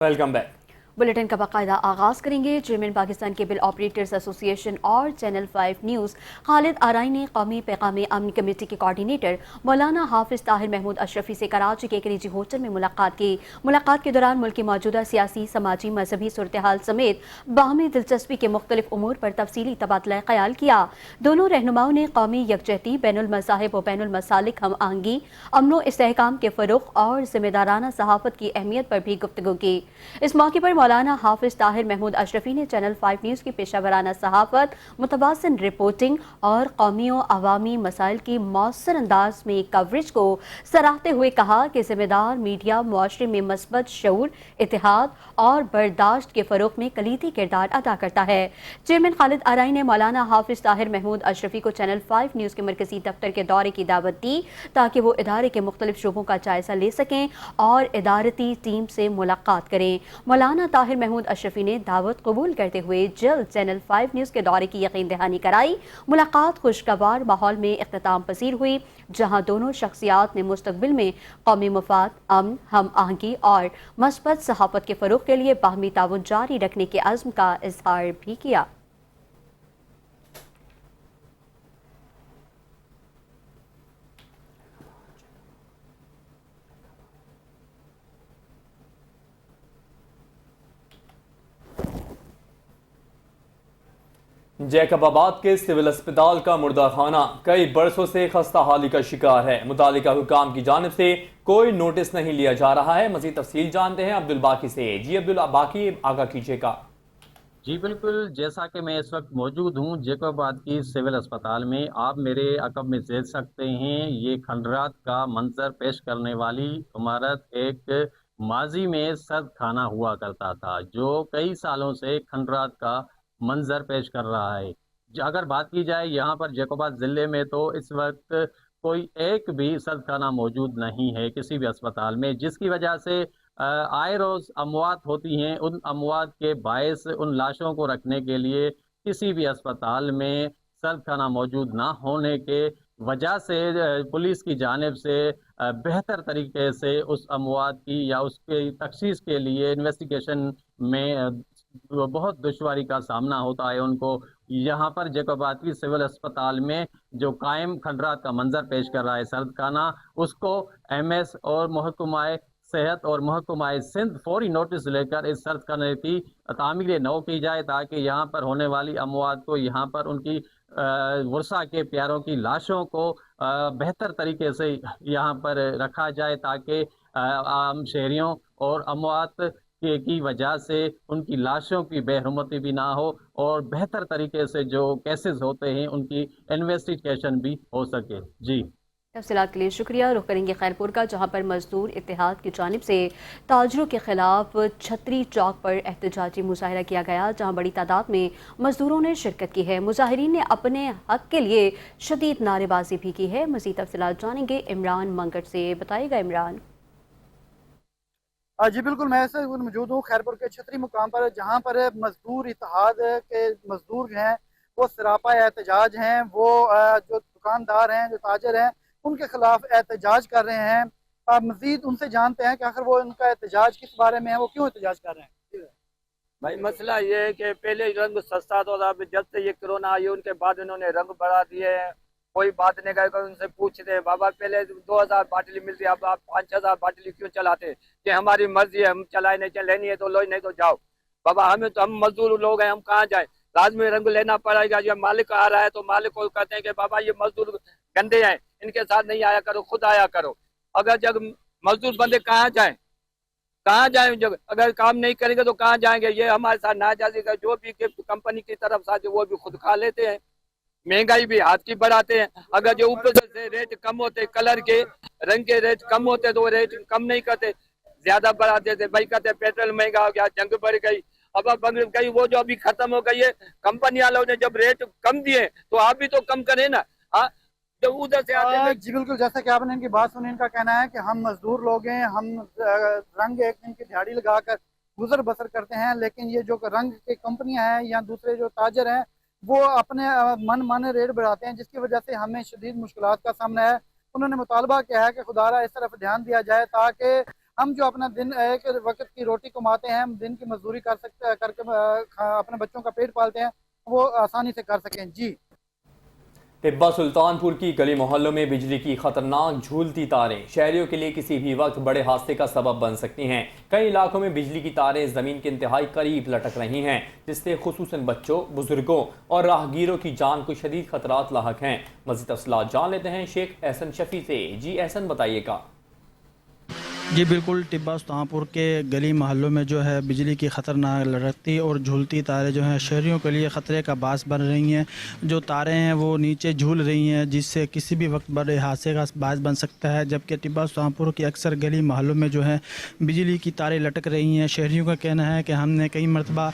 Welcome back. Bulletin का बाकायदा आगाज करेंगे। Chairman Pakistan cable operators association और चैनल 5 न्यूज़ खालिद आराई ने कौमी पैगाम अमन कमेटी के कोऑर्डिनेटर मौलाना हाफिज ताहिर महमूद अशरफी से कराची के एक निजी होटल में मुलाकात की। मुलाकात के दौरान मुल्क की मौजूदा सियासी, समाजी, मजहबी सूरत हाल समेत बाहमी दिलचस्पी के मुख्तलिफ उमूर पर तफसीली तबादला ख्याल किया। दोनों रहनुमाओं ने कौमी यकजहती, बैनुल मज़ाहिब और बैनुल मसालिक हम आहंगी, अमन इस्तेहकाम के फ़रोग़ और जिम्मेदाराना सहाफ़त की अहमियत पर भी गुफ्तगू की। इस मौके पर मौलाना हाफिज ताहिर महमूद अशरफी ने चैनल 5 न्यूज़ की पेशावराना सहाफ़त, मुतवाज़िन रिपोर्टिंग और कौमी और अवामी मसाइल की मौसर अंदाज में कवरेज को सराहते हुए कहा कि जिम्मेदार मीडिया मुआशरे में मस्बत शऊर, इत्तेहाद और बर्दाश्त के फ़रोग़ में कलीदी किरदार अदा करता है। चेयरमैन खालिद आराई ने मौलाना हाफिज ताहिर महमूद अशरफी को चैनल 5 न्यूज़ के मरकज़ी दफ्तर के दौरे की दावत दी ताकि वो इदारे के मुख्तलिफ शोबों का जायजा ले सकें और इदारती टीम से मुलाकात करें। मौलाना ताहिर महमूद अशरफी ने दावत कबूल करते हुए जल्द चैनल 5 न्यूज़ के दौरे की यकीन दहानी कराई। मुलाकात खुशगवार माहौल में इख्तिताम पसीर हुई, जहां दोनों शख्सियात ने मुस्तकबिल में कौमी मफाद, अमन, हम आहंगी और मस्बत सहाफ़त के फ़रोग़ के लिए बाहमी ताउन जारी रखने के अज़्म का इज़हार भी किया। जैकबाबाद के सिविल अस्पताल का मुर्दा खाना कई बरसों से खस्ता हाली का शिकार है। मुतालिका हुकाम की जानिब से कोई नोटिस नहीं लिया जा रहा है। मज़ीद तफसील जानते हैं अब्दुल बाकी से। जी अब्दुल बाकी, आगा कीजिएगा। जी बिल्कुल, जैसा कि मैं इस वक्त मौजूद हूँ जैकबाबाद की सिविल अस्पताल में, आप मेरे अकब में देख सकते हैं। ये खंडरात का मंजर पेश करने वाली इमारत एक माजी में सर्द खाना हुआ करता था, जो कई सालों से खंडरात का मंजर पेश कर रहा है। अगर बात की जाए यहाँ पर जैकबाबाद ज़िले में, तो इस वक्त कोई एक भी सर्द खाना मौजूद नहीं है किसी भी अस्पताल में, जिसकी वजह से आए रोज अमवात होती हैं। उन अमवात के बायस उन लाशों को रखने के लिए किसी भी अस्पताल में सर्द खाना मौजूद ना होने के वजह से पुलिस की जानिब से बेहतर तरीके से उस अमवात की या उसके तखसीस के लिए इन्वेस्टिगेशन में बहुत दुश्वारी का सामना होता है उनको। यहाँ पर जैकबाबाद की सिविल अस्पताल में जो कायम खंडरात का मंजर पेश कर रहा है सर्द खाना, उसको एमएस और महकमा सेहत और महकमा सिंध फौरी नोटिस लेकर इस सर्द खाने की तामीर नौ की जाए, ताकि यहाँ पर होने वाली अमवात को, यहाँ पर उनकी वर्षा के प्यारों की लाशों को बेहतर तरीके से यहाँ पर रखा जाए, ताकि आम शहरियों और अमवात की वजह से उनकी लाशों की बेहरमती भी ना हो और बेहतर तरीके से जो केसेस होते हैं उनकी इन्वेस्टिगेशन भी हो सके। जी, तफसीलात के लिए शुक्रिया। रुख करेंगे खैरपुर का, जहाँ पर मजदूर इत्तेहाद की जानिब से ताजरों के खिलाफ छतरी चौक पर एहतजाजी मुजाहरा किया गया, जहाँ बड़ी तादाद में मजदूरों ने शिरकत की है। मुजाहिरीन ने अपने हक के लिए शदीद नारेबाजी भी की है। मज़ीद तफसीलात जानेंगे इमरान मंगट से। बताइएगा इमरान। जी बिल्कुल, मैं ऐसे मौजूद हूँ खैरपुर के छतरी मुकाम पर, जहाँ पर मजदूर इत्तेहाद के मजदूर हैं वो सरापा एहतजाज हैं। वो जो दुकानदार हैं, जो ताजर हैं, उनके खिलाफ एहतजाज कर रहे हैं। मजीद उनसे जानते हैं कि आखिर वो उनका एहतजाज किस बारे में है, वो क्यों एहतजाज कर रहे हैं। भाई मसला ये है कि पहले रंग सस्ता था, अब जब से ये कोरोना आई उनके बाद इन्होंने रंग बढ़ा दिए हैं। कोई बात नहीं कर उनसे पूछते हैं, बाबा पहले 2000 बाटली मिलती, अब आप 5000 बाटली क्यों चलाते? कि हमारी मर्जी है, हम चलाए नहीं, चले लेनी है तो लो, नहीं तो जाओ। बाबा हमें तो, हम मजदूर लोग हैं, हम कहाँ जाए? लाजमी रंग लेना पड़ेगा। जब मालिक आ रहा है तो मालिक को कहते हैं कि बाबा ये मजदूर गंदे हैं, इनके साथ नहीं आया करो, खुद आया करो। अगर जब मजदूर बंदे कहाँ जाए, कहाँ जाए? जब अगर काम नहीं करेंगे तो कहाँ जाएंगे? ये हमारे साथ नाजायजी का जो भी कंपनी की तरफ से वो भी खुद खा लेते हैं, महंगाई भी हाथ की बढ़ाते हैं। अगर जो ऊपर से रेट कम होते, कलर के रंग के रेट कम होते तो वो रेट कम नहीं करते, ज्यादा बढ़ा देते। भाई कहते पेट्रोल महंगा हो गया, जंग बढ़ गई, अब बढ़ गई, वो जो अभी खत्म हो गई है। कंपनी वालों ने जब रेट कम दिए तो आप भी तो कम करें ना। हाँ, जब उधर से आते जी बिल्कुल, जैसा कि आपने इनकी बात सुनी, इनका कहना है कि हम मजदूर लोग हैं, हम रंग एक दिन की दिहाड़ी लगाकर गुजर बसर करते हैं, लेकिन ये जो रंग की कंपनियां हैं या दूसरे जो ताजर हैं वो अपने मन माने रेट बढ़ाते हैं, जिसकी वजह से हमें शदीद मुश्किलात का सामना है। उन्होंने मुतालबा किया है कि खुदारा इस तरफ ध्यान दिया जाए ताकि हम जो अपना दिन एक वक्त की रोटी कमाते हैं, हम दिन की मजदूरी कर सकते करके अपने बच्चों का पेट पालते हैं, वो आसानी से कर सकें। जी। टिब्बा सुल्तानपुर की गली मोहल्लों में बिजली की खतरनाक झूलती तारें शहरियों के लिए किसी भी वक्त बड़े हादसे का सबब बन सकती हैं। कई इलाकों में बिजली की तारें जमीन के इंतहाई करीब लटक रही हैं, जिससे खुसूसन बच्चों, बुजुर्गों और राहगीरों की जान को शदीद खतरात लाहक हैं। मज़ीद तफसीलात जान लेते हैं शेख एहसन शफी से। जी एहसन, बताइएगा। जी बिल्कुल, टिब्बा सुल्तानपुर के गली मोहल्लों में जो है बिजली की ख़तरनाक लटकती और झूलती तारें जो हैं शहरियों के लिए ख़तरे का बास बन रही हैं। जो तारें हैं वो नीचे झूल रही हैं, जिससे किसी भी वक्त बड़े हादसे का बास बन सकता है। जबकि टिब्बा सुल्तानपुर की अक्सर गली मोहल्लों में जो है बिजली की तारें लटक रही हैं। शहरियों का कहना है कि हमने कई मरतबा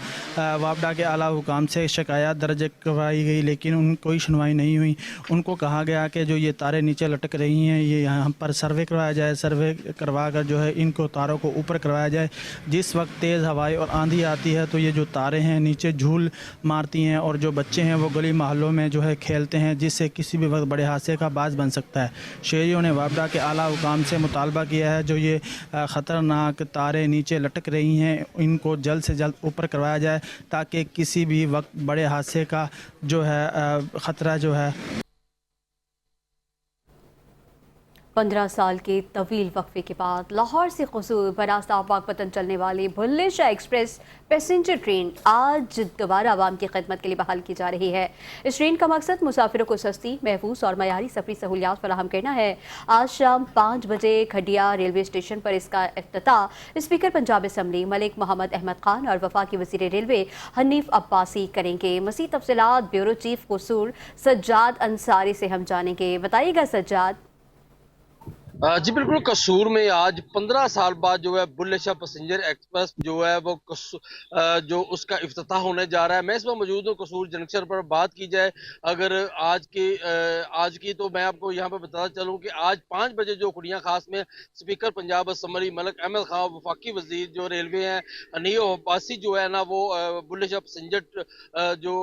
वापडा के आला हुकाम से शिकायत दर्ज करवाई गई, लेकिन कोई सुनवाई नहीं हुई। उनको कहा गया कि जो ये तारें नीचे लटक रही हैं ये यहाँ पर सर्वे करवाया जाए, सर्वे करवा कर जो है इनको तारों को ऊपर करवाया जाए। जिस वक्त तेज़ हवाएं और आंधी आती है तो ये जो तारें हैं नीचे झूल मारती हैं और जो बच्चे हैं वो गली मोहल्लों में जो है खेलते हैं, जिससे किसी भी वक्त बड़े हादसे का बास बन सकता है। शहरियों ने वापडा के आला हुकाम से मुतालबा किया है जो ये ख़तरनाक तारें नीचे लटक रही हैं इनको जल्द से जल्द ऊपर करवाया जाए, ताकि किसी भी वक्त बड़े हादसे का जो है ख़तरा जो है। 15 साल के तवील वक्फे के बाद लाहौर से कसूर बरास्ता पाकपतन चलने वाली Bulleh Shah express passenger train आज दोबारा आवाम की खिदमत के लिए बहाल की जा रही है। इस ट्रेन का मकसद मुसाफिरों को सस्ती, महफूज और मयारी सफरी सहूलियात फराहम करना है। आज शाम 5 बजे खडिया रेलवे स्टेशन पर इसका इफ्तिताह स्पीकर पंजाब असम्बली मलिक मोहम्मद अहमद खान और वफाकी वज़ीर रेलवे हनीफ अब्बासी करेंगे। मज़ीद तफसीलात ब्यूरो चीफ कसूर सज्जाद अंसारी से हम जानेंगे। बताइएगा सज्जाद। जी बिल्कुल, कसूर में आज 15 साल बाद जो है बुल्ले शाह पैसेंजर एक्सप्रेस जो है वो जो उसका इफ्तिताह होने जा रहा है। मैं इसमें मौजूद हूँ कसूर जंक्शन पर। बात की जाए अगर आज की तो मैं आपको यहाँ पर बताता चलूँ कि आज 5 बजे जो खुड़िया खास में स्पीकर पंजाब असम्बली मलिक अहमद खान, वफाकी वजीर जो रेलवे हैं हनीफ अब्बासी जो है ना वो बुल्ले शाह पैसेंजर जो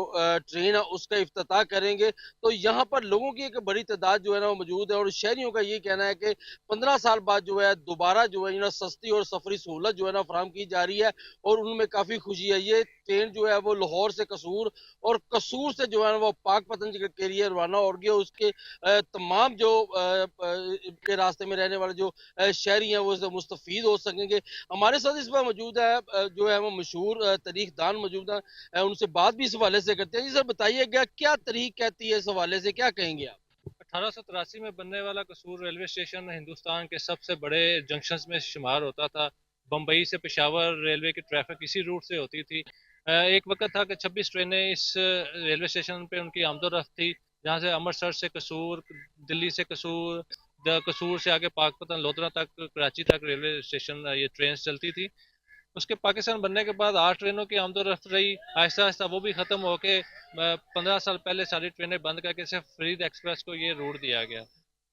ट्रेन है उसका इफ्तिताह करेंगे। तो यहाँ पर लोगों की एक बड़ी तादाद जो है ना वो मौजूद है और शहरियों का ये कहना है कि 15 साल बाद जो है दोबारा जो है सस्ती और सफरी सहूलत जो है ना फराहम की जा रही है और उनमें काफी खुशी है। ये ट्रेन जो है वो लाहौर से कसूर और कसूर से जो है वो पाकपतन के लिए रवाना होगी। उसके तमाम जो के रास्ते में रहने वाले जो शहरी हैं वो इससे मुस्तफीद हो सकेंगे। हमारे साथ इस पर मौजूद है जो है वो मशहूर तारीख दान मौजूद है, उनसे बात भी इस हवाले से करते हैं। जी सर, बताइएगा क्या तारीख कहती है, इस हवाले से क्या कहेंगे आप? 1883 में बनने वाला कसूर रेलवे स्टेशन हिंदुस्तान के सबसे बड़े जंक्शंस में शुमार होता था। बम्बई से पेशावर रेलवे की ट्रैफिक इसी रूट से होती थी। एक वक्त था कि 26 ट्रेनें इस रेलवे स्टेशन पे उनकी आमदोरफ्त थी, जहाँ से अमृतसर से कसूर, दिल्ली से कसूर, कसूर से आगे पाकपतन लोधरा तक, कराची तक रेलवे स्टेशन ये ट्रेन चलती थी। उसके पाकिस्तान बनने के बाद 8 ट्रेनों की आमदोरफ्त रही। आहिस्ता आहिस्ता वो भी ख़त्म होके 15 साल पहले सारी ट्रेनें बंद करके सिर्फ फरीद एक्सप्रेस को ये रूट दिया गया।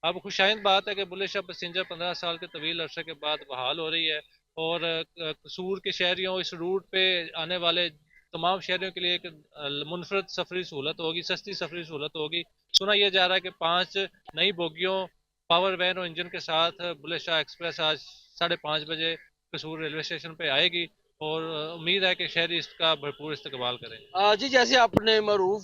अब खुशाइंद बात है कि बुल्ले शाह पैसेंजर 15 साल के तवील अरसे के बाद बहाल हो रही है और कसूर के शहरियों, इस रूट पे आने वाले तमाम शहरियों के लिए एक मुनफरद सफरी सहूलत होगी, सस्ती सफरी सहूलत होगी। सुना यह जा रहा है कि 5 नई बोगियों, पावर वैन और इंजन के साथ बुल्ले शाह एक्सप्रेस आज 5:30 बजे कसूर रेलवे स्टेशन पे आएगी और उम्मीद है कि शहरी इसका भरपूर इस्तेमाल करें। जी, जैसे आपने मरूफ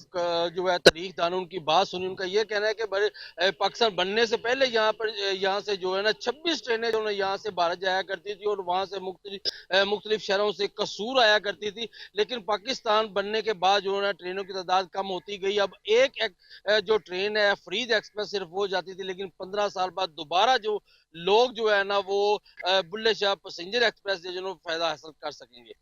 जो है तारीख दानों की बात सुनी, उनका ये कहना है कि बड़े पाकिस्तान बनने से पहले यहाँ से जो है ना 26 ट्रेनें जो यहाँ से भारत जाया करती थी और वहाँ से मुख्तलिफ शहरों से कसूर आया करती थी। लेकिन पाकिस्तान बनने के बाद जो है ना ट्रेनों की तादाद कम होती गई। अब एक जो ट्रेन है फरीद एक्सप्रेस सिर्फ वो जाती थी, लेकिन 15 साल बाद दोबारा जो लोग जो है ना वो बुल्ले शाह पैसेंजर एक्सप्रेस जो फायदा हासिल कर सकेंगे।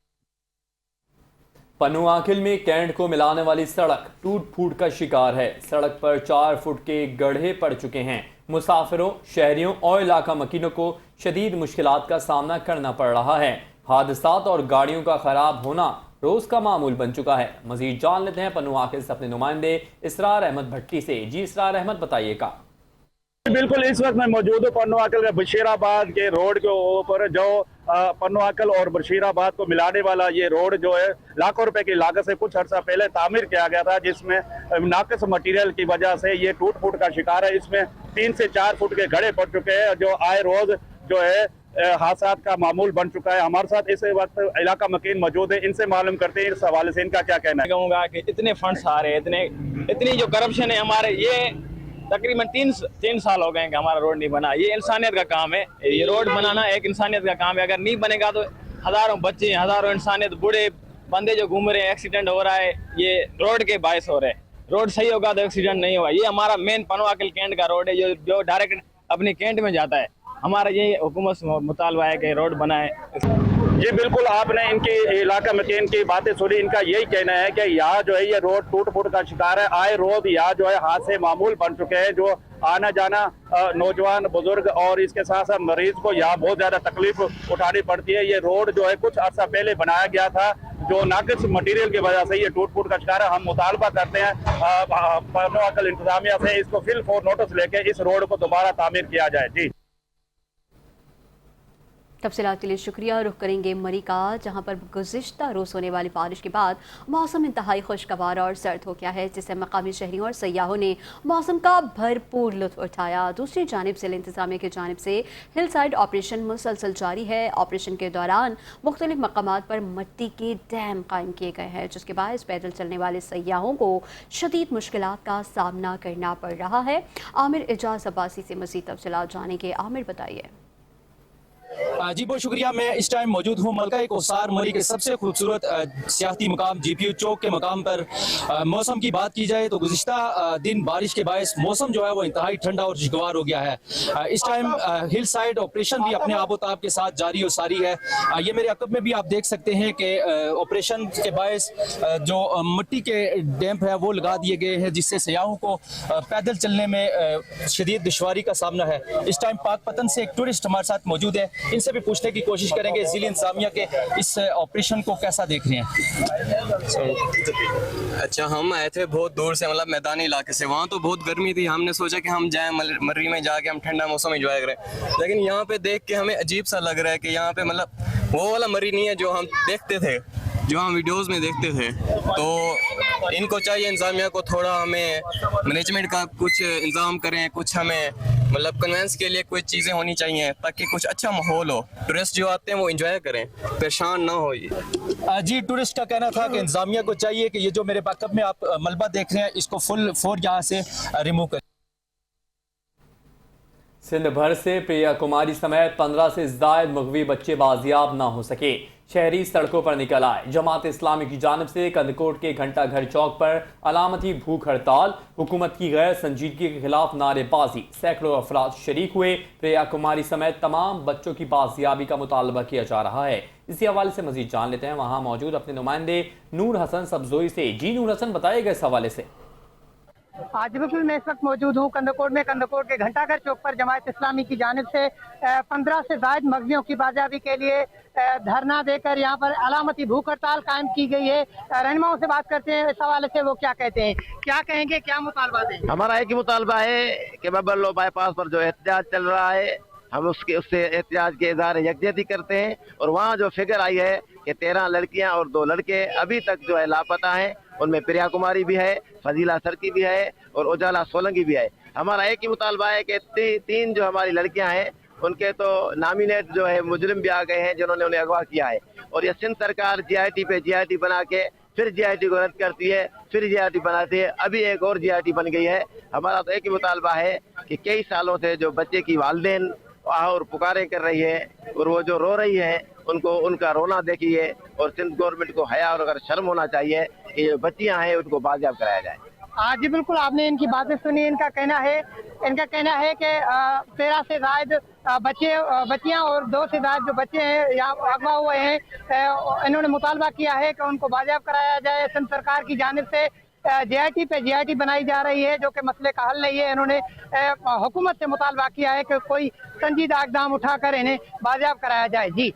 पनुआकिल में कैंट को मिलाने वाली सड़क टूट फूट का शिकार है। सड़क पर 4 फुट के गड्ढे पड़ चुके हैं। मुसाफिरों, शहरियों और इलाका मकीनों को शदीद मुश्किलात का सामना करना पड़ रहा है। हादसात और गाड़ियों का खराब होना रोज का मामूल बन चुका है। मजीद जान लेते हैं पनुआकिल से अपने नुमाइंदे इसरार अहमद भट्टी से। जी इसरार अहमद, बताइएगा। बिल्कुल, इस वक्त मैं मौजूद हूँ पनुआकिल के बशीराबाद के रोड के ऊपर, जो पनुआकिल और बशीराबाद को मिलाने वाला ये रोड जो है लाखों रुपए की लागत से कुछ अर्सा पहले तामीर किया गया था, जिसमें नाकिस मटीरियल की वजह से ये टूट फूट का शिकार है। इसमें 3 से 4 फुट के गड्ढे पड़ चुके हैं जो आए रोज जो है हादसात का मामूल बन चुका है। हमारे साथ इस वक्त इलाका मकीन मौजूद है, इनसे मालूम करते हैं इस हवाले से इनका क्या कहना है। कहूँगा कि इतने फंड्स आ रहे हैं, इतनी जो करप्शन है हमारे, ये तकरीबन तीन साल हो गए कि हमारा रोड नहीं बना। ये इंसानियत का काम है, ये रोड बनाना एक इंसानियत का काम है। अगर नहीं बनेगा तो हज़ारों बच्चे, हज़ारों इंसानियत, बूढ़े बंदे जो घूम रहे हैं, एक्सीडेंट हो रहा है, ये रोड के बायस हो रहे हैं। रोड सही होगा तो एक्सीडेंट नहीं होगा। ये हमारा मेन पनवाकिल कैंट का रोड है जो डायरेक्ट अपने कैंट में जाता है। हमारा ये हुकूमत से मुतालबा है कि रोड बनाए। जी बिल्कुल, आपने इनकी इलाका मकीन की बातें सुनी। इनका यही कहना है कि यहाँ जो है ये रोड टूट फूट का शिकार है। आए रोज यहाँ जो है हादसे मामूल बन चुके हैं, जो आना जाना नौजवान, बुजुर्ग और इसके साथ साथ मरीज को यहाँ बहुत ज्यादा तकलीफ उठानी पड़ती है। ये रोड जो है कुछ अर्सा पहले बनाया गया था, जो नाकिस मटीरियल की वजह से ये टूट फूट का शिकार है। हम मुतालबा करते हैं पनवाकिल इंतजामिया से इसको फिल फॉर नोटिस लेके इस रोड को दोबारा तामीर किया जाए। जी तफसीलात के लिए शुक्रिया। रुख करेंगे मरी का, जहां पर गुज़िश्ता रोज़ होने वाली बारिश के बाद मौसम इंतहाई खुशगवार और सर्द हो गया है, जिससे मकामी शहरियों और सयाहों ने मौसम का भरपूर लुत्फ उठाया। दूसरी जानिब जिला इंतजामिया की जानिब से हिल साइड ऑपरेशन मुसलसल जारी है। ऑपरेशन के दौरान मुख्तलिफ मकामात पर मिट्टी के डैम कायम किए गए हैं, जिसके बायस पैदल चलने वाले सयाहों को शदीद मुश्किलात का सामना करना पड़ रहा है। आमिर एजाज अब्बासी से मज़ीद तफसीलात जानेंगे। आमिर बताइए। जी बहुत शुक्रिया। मैं इस टाइम मौजूद हूँ मलका कोसार मरी के सबसे खूबसूरत सियाहती मुकाम GPU चौक के मकाम पर। मौसम की बात की जाए तो गुज़िश्ता दिन बारिश के बायस मौसम जो है वो इंतहाई ठंडा और खुशगवार हो गया है। इस टाइम हिल साइड ऑपरेशन भी अपने आबोताब के साथ जारी और सारी है। ये मेरे अकब में भी आप देख सकते हैं कि ऑपरेशन के बायस जो मिट्टी के डैम्प है वो लगा दिए गए हैं, जिससे सयाहों को पैदल चलने में शदीद दुश्वारी का सामना है। इस टाइम पाकपतन से एक टूरिस्ट हमारे साथ मौजूद है, इनसे भी पूछने की कोशिश करेंगे जिला इंतजामिया के इस ऑपरेशन को कैसा देख रहे हैं। अच्छा, हम आए थे बहुत दूर से, मतलब मैदानी इलाके से। वहाँ तो बहुत गर्मी थी, हमने सोचा कि हम जाएं मर्री में जाके हम ठंडा मौसम एंजॉय करें, लेकिन यहाँ पे देख के हमें अजीब सा लग रहा है कि यहाँ पे मतलब वो वाला मर्री नहीं है जो हम देखते थे, जो हम वीडियोस में देखते थे। तो इनको चाहिए इंतजामिया को थोड़ा हमें मैनेजमेंट का कुछ इंतजाम करें, कुछ हमें मतलब कन्वेंस के लिए कुछ चीज़ें होनी चाहिए ताकि कुछ अच्छा माहौल हो, टूरिस्ट जो आते हैं वो एंजॉय करें, परेशान ना हो। ये जी टूरिस्ट का कहना था कि इंतजामिया को चाहिए कि ये जो मेरे बैकअप में आप मलबा देख रहे हैं इसको फुल फोर यहाँ से रिमूव करें। सिंध भर से प्रिया कुमारी समेत 15 से ज़ायद मगवी बच्चे बाजियाब ना हो सके। शहरी सड़कों पर निकल आए। जमात इस्लामी की जानिब से कंदकोट के घंटा घर चौक पर अलामती भूख हड़ताल, हुकूमत की गैर संजीदगी के खिलाफ नारेबाजी, सैकड़ों अफराद शरीक हुए। प्रिया कुमारी समेत तमाम बच्चों की बाजियाबी का मुतालबा किया जा रहा है। इसी हवाले से मजीद जान लेते हैं वहाँ मौजूद अपने नुमाइंदे नूर हसन सब्जोई से। जी नूर हसन, बताइएगा इस हवाले से। आज बिल्कुल मैं इस वक्त मौजूद हूँ कंदकोट में। कंदकोट के घंटाघर चौक पर जमात इस्लामी की जानिब से 15 से ज़ायद मगवियों की बाजियाबी के लिए धरना देकर यहाँ पर अलामती भूख हड़ताल कायम की गई है। रहनुमाओं से बात करते हैं इस हवाले से, वो क्या कहते हैं, क्या कहेंगे, क्या मुतालबा देंगे। हमारा एक ही मुतालबा है कि बबरलो बाईपास पर जो एहतजाज चल रहा है, हम उससे एहतजाज के इज़हार यकजहती करते हैं। और वहाँ जो फिगर आई है कि 13 लड़कियां और 2 लड़के अभी तक जो है लापता हैं, उनमें प्रिया कुमारी भी है, फजीला सरकी भी है और उजाला सोलंकी भी है। हमारा एक ही मुतालबा है कि 3 जो हमारी लड़कियां हैं उनके तो नामिनेट जो है मुजरिम भी आ गए हैं जिन्होंने उन्हें अगवा किया है। और ये सिंध सरकार GIT पे GIT बना के फिर GIT को रद्द करती है, फिर GIT बनाती है, अभी एक और GIT बन गई है। हमारा तो एक ही मुतालबा है कि कई सालों से जो बच्चे की वालिदैन और पुकारे कर रही है और वो जो रो रही है उनको उनका रोना देखिए। और सिंध गवर्नमेंट को हया और अगर शर्म होना चाहिए कि जो बच्चियां हैं उनको बाजियाब कराया जाए। आज जी बिल्कुल आपने इनकी बातें सुनी। इनका कहना है कि 13 से ज़ायद बच्चियां और 2 से ज़ायद जो बच्चे हैं यहाँ अगवा हुए हैं, इन्होंने मुतालबा किया है कि उनको बाजियाब कराया जाए। सिंध सरकार की जानिब से GIT पे GIT बनाई जा रही है जो कि मसले का हल नहीं है। इन्होंने हुकूमत से मुतालबा किया है कि कोई संजीदा इक़दाम उठाकर इन्हें बाजियाब कराया जाए। जी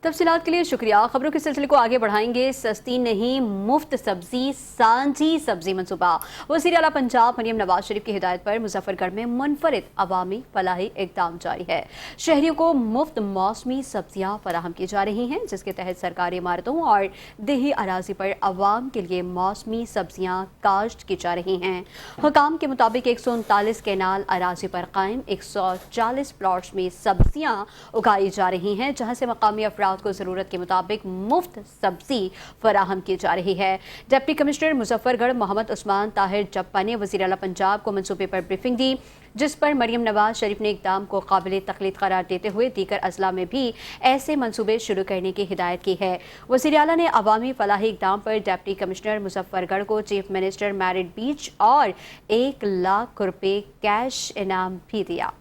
तफसीलात के लिए शुक्रिया। खबरों के सिलसिले को आगे बढ़ाएंगे। सस्ती नहीं मुफ्त सब्जी सांझी सब्जी मनसूबा। वज़ीर आला पंजाब मरियम नवाज शरीफ की हिदायत पर मुजफ्फरगढ़ में मुनफरिद अवामी फलाही इक़दाम जारी है। शहरियों को मुफ्त मौसमी सब्जियां फराहम की जा रही हैं, जिसके तहत सरकारी इमारतों और देही अराजी पर अवाम के लिए मौसमी सब्जियां काश्त की जा रही हैं। हुकाम के मुताबिक 139 केनाल अराजी पर कायम 140 प्लॉट्स में सब्जियां उगाई जा रही हैं, जहां से मकामी अफराद को ज़रूरत के मुताबिक मुफ्त सब्जी फराहम की जा रही है। डिप्टी कमिश्नर मुजफ्फरगढ़ मोहम्मद उस्मान ताहिर जप्पा ने वज़ीर आला पंजाब को मंसूबे पर ब्रीफिंग दी, जिस पर मरियम नवाज शरीफ ने इक़दाम को काबिल तकलीद करार देते हुए दीगर अजला में भी ऐसे मंसूबे शुरू करने की हिदायत की है। वज़ीर आला ने अवामी फलाही इक़दाम पर डिप्टी कमिश्नर मुजफ्फरगढ़ को चीफ मिनिस्टर मैरिट बीच और 1 लाख रुपये कैश इनाम भी दिया।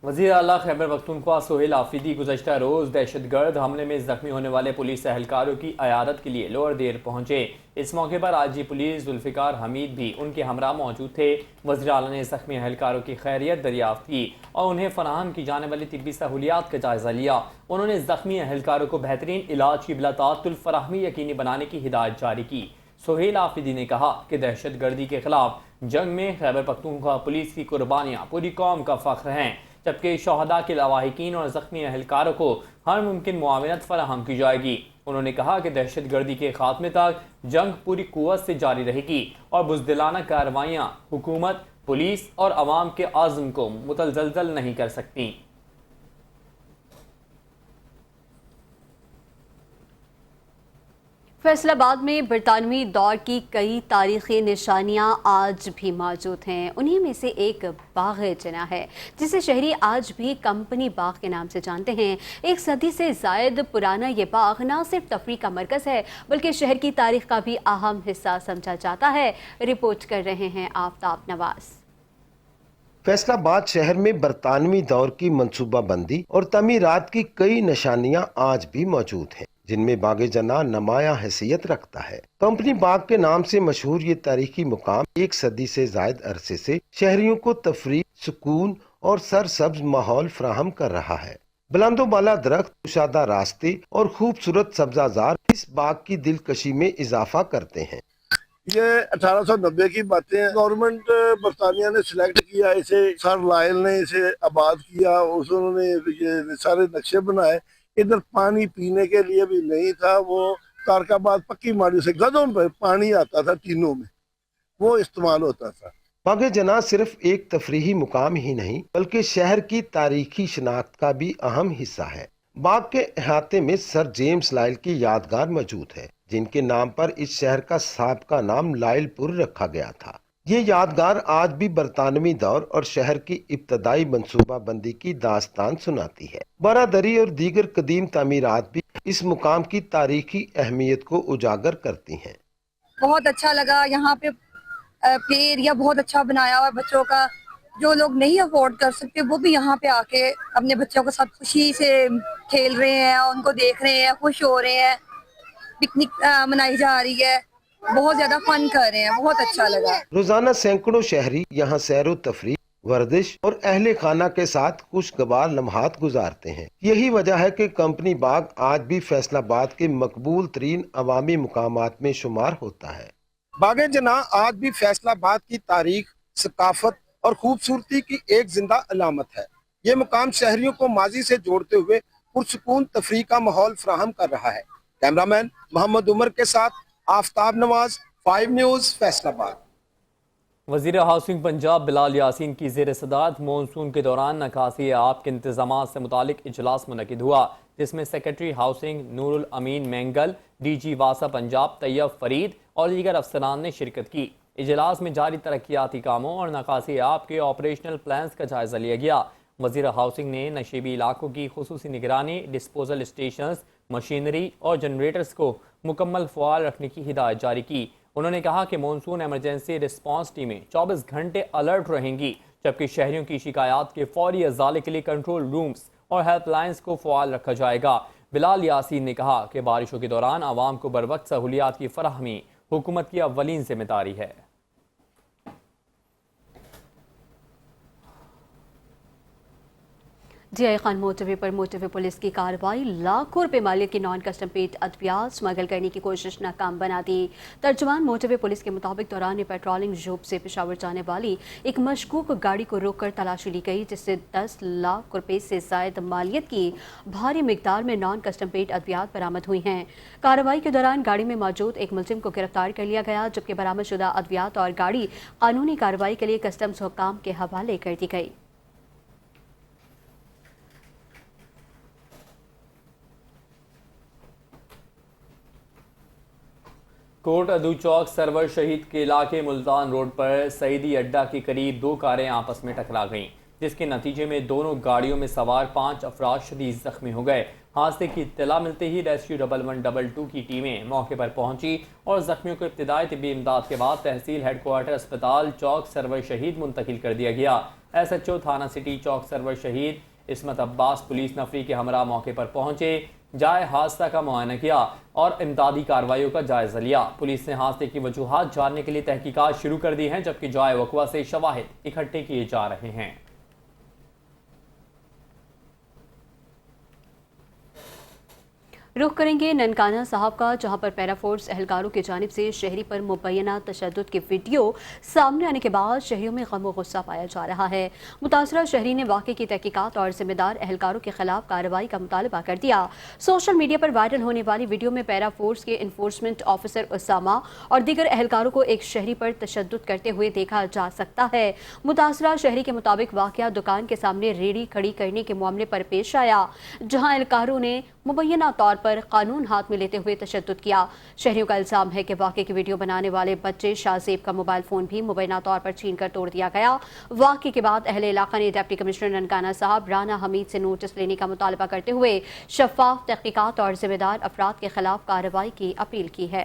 वज़ीर आला खैबर पख्तूनख्वा सोहेल आफरीदी गुज़श्ता रोज़ दहशतगर्द हमले में ज़ख्मी होने वाले पुलिस एहलकारों की अयादत के लिए लोअर देर पहुँचे। इस मौके पर आईजी पुलिस जुल्फ़िकार हमीद भी उनके हमरा मौजूद थे। वज़ीर आला ने ज़ख्मी एहलकारों की खैरियत दरियाफ्त की और उन्हें फ़राहम की जाने वाली तिब्बी सहूलियात का जायज़ा लिया। उन्होंने ज़ख्मी एहलकारों को बेहतरीन इलाज की बिलातातुल फ़राहमी यकीनी बनाने की हिदायत जारी की। सोहेल आफरीदी ने कहा कि दहशत गर्दी के खिलाफ जंग में खैबर पख्तूनख्वा पुलिस की कुर्बानियाँ पूरी कौम का फ़ख्र हैं, जबकि शहदा के लवाहिकीन और ज़ख्मी एहलकारों को हर मुमकिन मुआवनत फराहम की जाएगी। उन्होंने कहा कि दहशत गर्दी के खात्मे तक जंग पूरी कुव्वत से जारी रहेगी और बुज़दिलाना कार्रवाइयाँ हुकूमत, पुलिस और अवाम के आज़म को मुतज़लज़ल नहीं कर सकती। फैसलाबाद में बरतानवी दौर की कई तारीख़ी निशानियां आज भी मौजूद हैं। उन्हीं में से एक बाग़-ए-जना है, जिसे शहरी आज भी कंपनी बाग के नाम से जानते हैं। 1 सदी से ज़ायद पुराना ये बाग न सिर्फ तफरीह का मरकज़ है, बल्कि शहर की तारीख़ का भी अहम हिस्सा समझा जाता है। रिपोर्ट कर रहे हैं आफ्ताब नवाज। फैसलाबाद शहर में बरतानवी दौर की मनसूबाबंदी और तमीरात की कई निशानियां आज भी मौजूद हैं, जिनमें बाग-ए-जना नुमाया हैसियत रखता है। कंपनी बाग के नाम से मशहूर ये तारीखी मुकाम 1 सदी से जायद अरसे से शहरियों को तफरीह, सुकून और सरसब्ज माहौल फराहम कर रहा है। बुलंदो बाला दरख्त, कुशादा रास्ते और खूबसूरत सब्जाजार इस बाग की दिलकशी में इजाफा करते हैं। ये 1890 की बातें हैं। गवर्नमेंट बरतानिया ने सिलेक्ट किया इसे, सर लायल ने इसे आबाद किया, उन्होंने ये सारे नक्शे बनाए। इधर पानी पीने के लिए भी नहीं था, वो तारकाबाद पक्की माड़ी से गधों पर पानी आता था, टीनों में वो इस्तेमाल होता था। बाग-ए-जना सिर्फ एक तफरीही मुकाम ही नहीं, बल्कि शहर की तारीखी शनाख्त का भी अहम हिस्सा है। बाग के अहाते में सर जेम्स लायल की यादगार मौजूद है, जिनके नाम पर इस शहर का साबका नाम लायलपुर रखा गया था। ये यादगार आज भी बरतानवी दौर और शहर की इब्तदाई मंसूबाबंदी की दास्तान सुनाती है। बारादरी और दीगर कदीम तामीरात भी इस मुकाम की तारीखी अहमियत को उजागर करती हैं। बहुत अच्छा लगा यहाँ पे प्ले एरिया बहुत अच्छा बनाया हुआ है बच्चों का। जो लोग नहीं अफोर्ड कर सकते वो भी यहाँ पे आके अपने बच्चों के साथ खुशी से खेल रहे हैं, उनको देख रहे हैं, खुश हो रहे हैं। पिकनिक मनाई जा रही है, बहुत ज्यादा फन कर रहे हैं, बहुत अच्छा लगा। रोजाना सैकड़ों शहरी यहाँ सैरो तफरीह, वर्जिश और अहले खाना के साथ खुशगवार लम्हात गुजारते हैं। यही वजह है कि कंपनी बाग आज भी फैसलाबाद के मकबूल तरीन अवामी मुकामात में शुमार होता है। बाग-ए-जना आज भी फैसलाबाद की तारीख, सकाफत और खूबसूरती की एक जिंदा अलामत है। ये मुकाम शहरियों को माजी से जोड़ते हुए पुरसुकून तफरीह का माहौल फराहम कर रहा है। कैमरामैन मोहम्मद उमर के साथ आफ्ताब नवाज, 5 न्यूज़, फैसलाबाद। वज़ीर हाउसिंग पंजाब बिलाल यासीन की ज़ेर सदारत मॉनसून के दौरान नकासी आब के इंतजाम से मुतालिक इजलास मुनक़िद हुआ, जिसमें सेक्रेटरी हाउसिंग नूरुल अमीन मैंगल, DG वासा पंजाब तैयब फरीद और दीगर अफसरान ने शिरकत की। इजलास में जारी तरक्याती कामों और नकासी आब के ऑपरेशनल प्लान्स का जायजा लिया गया। वज़ीर हाउसिंग ने नशीबी इलाकों की खुसूसी निगरानी, डिस्पोजल स्टेशंस, मशीनरी और जनरेटर्स को मुकम्मल फ़आल रखने की हिदायत जारी की। उन्होंने कहा कि मॉनसून एमरजेंसी रिस्पांस टीमें 24 घंटे अलर्ट रहेंगी, जबकि शहरियों की शिकायत के फौरी अजाले के लिए कंट्रोल रूम्स और हेल्पलाइंस को फ़आल रखा जाएगा। बिलाल यासीन ने कहा कि बारिशों के दौरान आवाम को बर वक्त सहूलियात की फराहमी हुकूमत की अव्वलीन जिम्मेदारी है। जीआई खान मोटरवे पर मोटरवे पुलिस की कार्रवाई, लाखों रुपए मालिक की नॉन कस्टम पेड अद्वियात स्मगल करने की कोशिश नाकाम बना दी। तर्जुमान मोटरवे पुलिस के मुताबिक दौरान पेट्रोलिंग जोब से पेशावर जाने वाली एक मशकूक गाड़ी को रोककर तलाशी ली गई, जिससे 10 लाख रुपए से जायद मालियत की भारी मिकदार में नॉन कस्टम पेड अद्वियात बरामद हुई हैं। कार्रवाई के दौरान गाड़ी में मौजूद एक मुलजिम को गिरफ्तार कर लिया गया, जबकि बरामदशुदा अद्वियात और गाड़ी कानूनी कार्रवाई के लिए कस्टम्स हुक्काम के हवाले कर दी गई। कोट अदू चौक सरवर शहीद के इलाके मुल्तान रोड पर सईदी अड्डा के करीब 2 कारें आपस में टकरा गईं, जिसके नतीजे में दोनों गाड़ियों में सवार 5 अफराद शदीद जख्मी हो गए। हादसे की इत्तला मिलते ही रेस्क्यू 1112 की टीमें मौके पर पहुंची और जख्मियों को इब्तिदाई तिब्बी इमदाद के बाद तहसील हेडक्वार्टर अस्पताल चौक सरवर शहीद मुंतकिल कर दिया गया। SHO थाना सिटी चौक सरवर शहीद इस्मत अब्बास पुलिस नफरी के हमरा मौके पर पहुंचे, जाए हादसा का मुआयना किया और इमदादी कार्रवाइयों का जायजा लिया। पुलिस ने हादसे की वजूहात जानने के लिए तहकीकात शुरू कर दी हैं, जबकि जाए वक़वा से शवाहिद इकट्ठे किए जा रहे हैं। रुख करेंगे ननकाना साहब का, जहां पर पैराफोर्स एहलकारों की जानिब से शहरी पर मुबैना तशद्दुद की वीडियो सामने आने के बाद शहरियों में गम व गुस्सा पाया जा रहा है। मुतासरा शहरी ने वाक़े की तहकीकात और जिम्मेदार एहलकारों के खिलाफ कार्रवाई का मुतालबा कर दिया। सोशल मीडिया पर वायरल होने वाली वीडियो में पैराफोर्स के इन्फोर्समेंट ऑफिसर उसामा और दीगर एहलकारों को एक शहरी पर तशद्दुद करते हुए देखा जा सकता है। मुतासरा शहरी के मुताबिक वाक़या दुकान के सामने रेहड़ी खड़ी करने के मामले पर पेश आया, जहाँ एहलकारों ने मुबैना तौर पर कानून हाथ में लेते हुए तशद्दुद किया। शहरियों का इल्जाम है कि वाक़े की वीडियो बनाने वाले बच्चे शाहजेब का मोबाइल फ़ोन भी मुबैना तौर पर छीन कर तोड़ दिया गया। वाक़े के बाद अहले इलाका ने डिप्टी कमिश्नर ननकाना साहब राना हमीद से नोटिस लेने का मुतालबा करते हुए शफाफ तहकीकात और जिम्मेदार अफराद के खिलाफ कार्रवाई की अपील की है।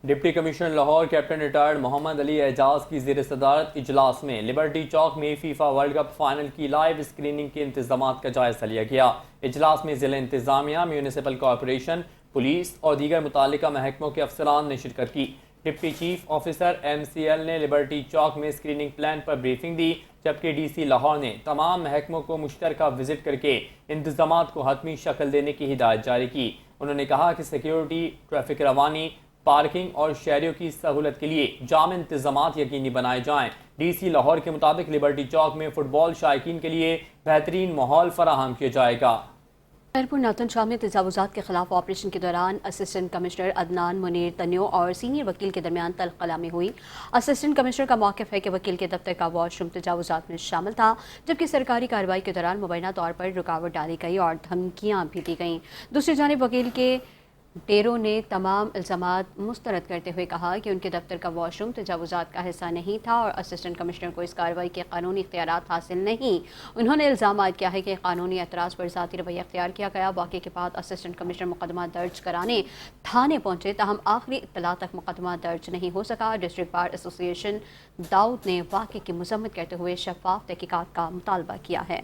Deputy commissioner Lahore captain retired Muhammad Ali Ejaz की ज़ेर सदारत इजलास में लिबर्टी चौक में फीफा वर्ल्ड कप फाइनल की लाइव स्क्रीनिंग के इंतजामात का जायजा लिया गया। इजलास में ज़िला इंतजामिया, म्यूनिसिपल कॉरपोरेशन, पुलिस और दीगर मुतालिका महकमों के अफसरान ने शिरकत की। डिप्टी चीफ ऑफिसर MCL ने लिबर्टी चौक में स्क्रीनिंग प्लान पर ब्रीफिंग दी, जबकि DC लाहौर ने तमाम महकमों को मुश्तरका विजिट करके इंतजामात को हतमी शक्ल देने की हिदायत जारी की। उन्होंने कहा कि सिक्योरिटी, ट्रैफिक रवानी, पार्किंग और शहरियों की सहूलत के लिए जाम इंतजामात यकीनी बनाए जाएं। DC लाहौर के मुताबिक लिबर्टी चौक में फुटबॉल शायकीन के लिए बेहतरीन माहौल फराहम किया जाएगा। खैरपुर नातन शाह में तजावुजात के खिलाफ ऑपरेशन के दौरान असिस्टेंट कमिश्नर अदनान मुनीर तन्यो और सीनियर वकील के दरमियान तल्ख कलामी हुई। असिस्टेंट कमिश्नर का मौक़िफ़ है कि वकील के दफ्तर का वॉशरूम तजावुजात में शामिल था, जबकि सरकारी कार्रवाई के दौरान मुबैना तौर पर रुकावट डाली गई और धमकियाँ भी दी गईं। दूसरी जानिब वकील के डेरों ने तमाम इल्ज़ामात मुस्तरद करते हुए कहा कि उनके दफ्तर का वॉशरूम तजावुजात का हिस्सा नहीं था और असिस्टेंट कमिश्नर को इस कार्रवाई के कानूनी इख्तियारात हासिल नहीं। उन्होंने इल्ज़ाम आयद किया है कि कानूनी एतराज़ पर ज़ाती रवैया अख्तियार किया गया। वाक़े के बाद असिस्टेंट कमिश्नर मुकदमा दर्ज कराने थाने पहुंचे, ताहम आखिरी इत्तला तक मुकदमा दर्ज नहीं हो सका। डिस्ट्रिक्ट बार एसोसिएशन दाऊद ने वाक़े की मज़म्मत करते हुए शफाफ तहकीकात का मुतालबा किया है।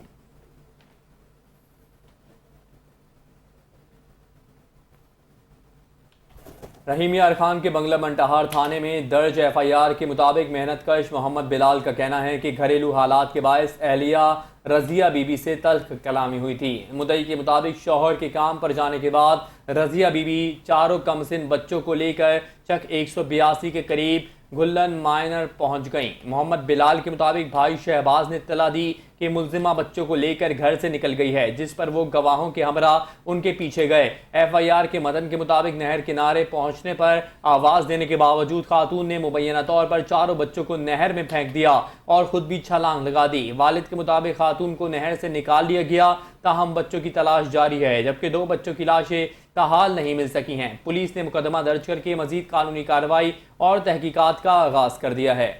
रहीम यार खान के बंगला मंटहार थाने में दर्ज FIR के मुताबिक मेहनतकश मोहम्मद बिलाल का कहना है कि घरेलू हालात के बायस अहलिया रजिया बीबी से तल्ख कलामी हुई थी। मुद्दई के मुताबिक शौहर के काम पर जाने के बाद रजिया बीबी चारों कमसिन बच्चों को लेकर चक 182 के करीब गुल्लन माइनर पहुंच गईं। मोहम्मद बिलाल के मुताबिक भाई शहबाज ने इत्तला दी कि मुल्जिमा बच्चों को लेकर घर से निकल गई है, जिस पर वो गवाहों के हमरा उनके पीछे गए। FIR के मतन के मुताबिक नहर किनारे पहुंचने पर आवाज़ देने के बावजूद खातून ने मुबैना तौर पर चारों बच्चों को नहर में फेंक दिया और खुद भी छलांग लगा दी। वालिद के मुताबिक खातून को नहर से निकाल लिया गया, ताहम बच्चों की तलाश जारी है, जबकि 2 बच्चों की लाशें ताहाल नहीं मिल सकी हैं। पुलिस ने मुकदमा दर्ज करके मजीद कानूनी कार्रवाई और तहकीकात का आगाज कर दिया है।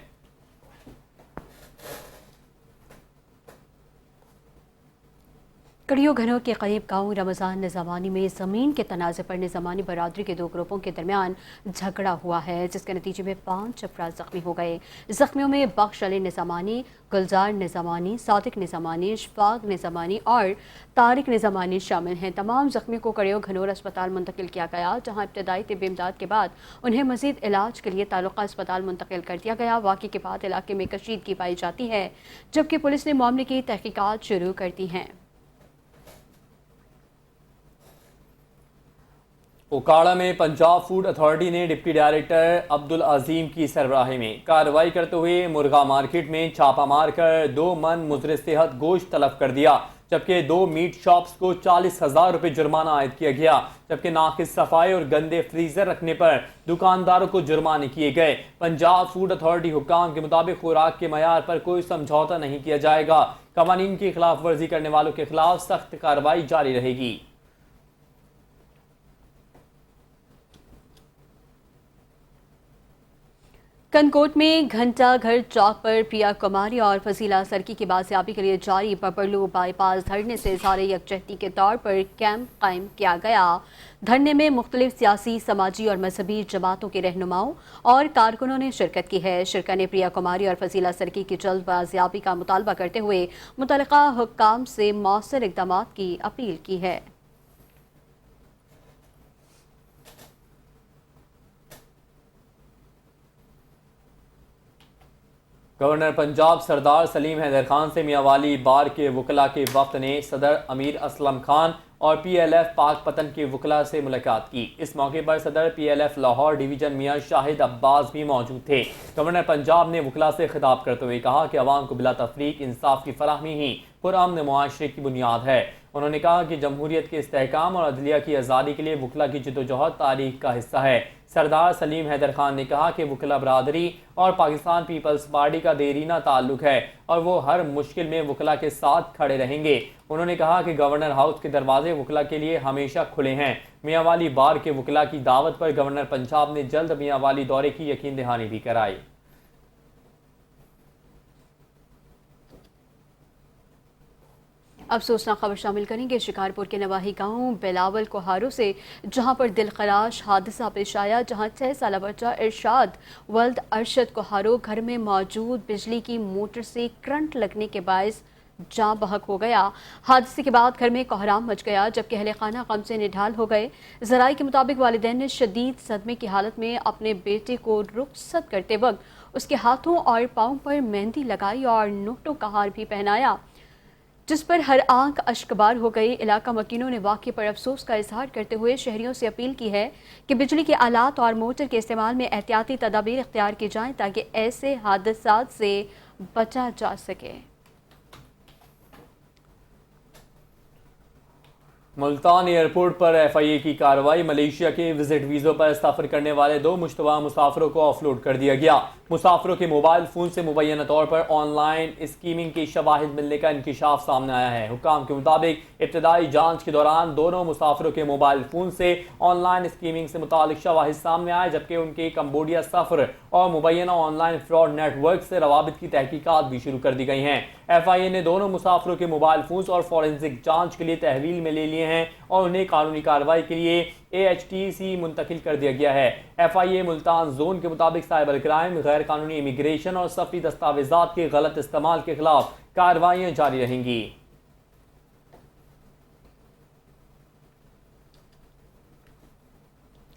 कड़ियों घरों के करीब गांव रमज़ान निज़ामानी में ज़मीन के तनाज़े पर निज़ामानी बरादरी के दो ग्रुपों के दरमियान झगड़ा हुआ है, जिसके नतीजे में 5 अफराद ज़ख्मी हो गए। ज़ख्मियों में बख्श अली निज़ामानी, गुलजार निज़ामानी, सादिक निज़ामानी, इशफाक निज़ामानी और तारिक निज़ामानी शामिल हैं। तमाम ज़ख्मियों को कड़ियों घनौर अस्पताल मुंतकिल किया गया, जहाँ इब्तदाई तिब्बी इमदाद के बाद उन्हें मज़ीद इलाज के लिए ताल्लुका अस्पताल मुंतकिल कर दिया गया। वाक़े के बाद इलाके में कशीदगी पाई जाती है, जबकि पुलिस ने मामले की तहकीकात शुरू कर दी हैं। उकाड़ा में पंजाब फूड अथॉरिटी ने डिप्टी डायरेक्टर अब्दुल अजीम की सरबराही में कार्रवाई करते हुए मुर्गा मार्केट में छापा मारकर 2 मन मुज़र सेहत गोश्त तलब कर दिया, जबकि 2 मीट शॉप्स को 40,000 रुपये जुर्माना आयद किया गया, जबकि नाकिस सफाई और गंदे फ्रीजर रखने पर दुकानदारों को जुर्माने किए गए। पंजाब फूड अथॉरिटी हुक्काम के मुताबिक खुराक के मयार पर कोई समझौता नहीं किया जाएगा। कवानीन की खिलाफ वर्जी करने वालों के खिलाफ सख्त कार्रवाई जारी रहेगी। कनकोट में घंटा घर चौक पर प्रिया कुमारी और फजीला सरकी की बाजियाबी के लिए जारी बबरलू बाईपास धरने से इज़हार यकजहती के तौर पर कैंप कायम किया गया। धरने में मुख्तलिफ सियासी, समाजी और मजहबी जमातों के रहनुमाओं और कारकुनों ने शिरकत की है। शिरका ने प्रिया कुमारी और फजीला सरकी की जल्द बाजियाबी का मुतालबा करते हुए मुतल्लिका हुक्काम से मौसर इक़दाम की अपील की है। गवर्नर पंजाब सरदार सलीम हैदर खान से मियांवाली बार के वकला के वफ्द ने सदर अमीर असलम खान और PLF पाकपतन के वकला से मुलाकात की। इस मौके पर सदर PLF लाहौर डिवीजन मियां शाहिद अब्बास भी मौजूद थे। गवर्नर पंजाब ने वकला से खिताब करते हुए कहा कि अवाम को बिला तफरीक इंसाफ की फराहमी ही पुरअमन मुआशरे की बुनियाद है। उन्होंने कहा कि जमहूरियत के इस्तेहकाम और अदलिया की आज़ादी के लिए वकला की जद्दोजहद तारीख का हिस्सा है। सरदार सलीम हैदर खान ने कहा कि वकला बरादरी और पाकिस्तान पीपल्स पार्टी का देरीना ताल्लुक है और वो हर मुश्किल में वकला के साथ खड़े रहेंगे। उन्होंने कहा कि गवर्नर हाउस के दरवाजे वकला के लिए हमेशा खुले हैं। मियांवाली बार के वकला की दावत पर गवर्नर पंजाब ने जल्द मियांवाली दौरे की यकीन दहानी भी कराई। अब सोचना खबर शामिल करेंगे शिकारपुर के नवाही गांव बेलावल कोहारों से, जहां पर दिलखराश हादसा पेश आया, जहां 6 साल बच्चा इरशाद वल्द अरशद कोहारो घर में मौजूद बिजली की मोटर से करंट लगने के बायस जाँ बहक हो गया। हादसे के बाद घर में कोहराम मच गया, जबकि अहले खाना गम से निढाल हो गए। ज़राई के मुताबिक वालिदैन ने शदीद सदमे की हालत में अपने बेटे को रुखसत करते वक्त उसके हाथों और पाँव पर मेहंदी लगाई और नोटों का हार भी पहनाया, जिस पर हर आंख अश्कबार हो गई। इलाका मकीनों ने वाक़े पर अफसोस का इजहार करते हुए शहरियों से अपील की है कि बिजली के आलात और मोटर के इस्तेमाल में एहतियाती तदाबीर इख्तियार की जाएं, ताकि ऐसे हादसात से बचा जा सके। मुल्तान एयरपोर्ट पर FIA की कार्रवाई। मलेशिया के विजिट वीज़ों पर सफ़र करने वाले 2 मुश्तबा मुसाफिरों को ऑफलोड कर दिया गया। मुसाफिरों के मोबाइल फ़ोन से मुबैना तौर पर ऑनलाइन स्कीमिंग की शवाहिद मिलने का इंकिशाफ सामने आया है। हुक्काम के मुताबिक इब्तदाई जांच के दौरान दोनों मुसाफिरों के मोबाइल फ़ोन से ऑनलाइन स्कीमिंग से मुतालिक शवाहिद सामने आए, जबकि उनके कंबोडिया सफ़र और मुबैना ऑनलाइन फ्रॉड नेटवर्क से रवाबित की तहकीकात भी शुरू कर दी गई हैं। FIA ने दोनों मुसाफिरों के मोबाइल फ़ोन और फॉरेंसिक जाँच के लिए तहवील में ले लिए हैं और उन्हें कानूनी कार्रवाई के लिए AHTC मुंतकिल कर दिया गया है। FIA मुल्तान जोन के मुताबिक साइबर क्राइम, गैर कानूनी इमिग्रेशन और सफरी दस्तावेजात के गलत इस्तेमाल के खिलाफ कार्रवाइयाँ जारी रहेंगी।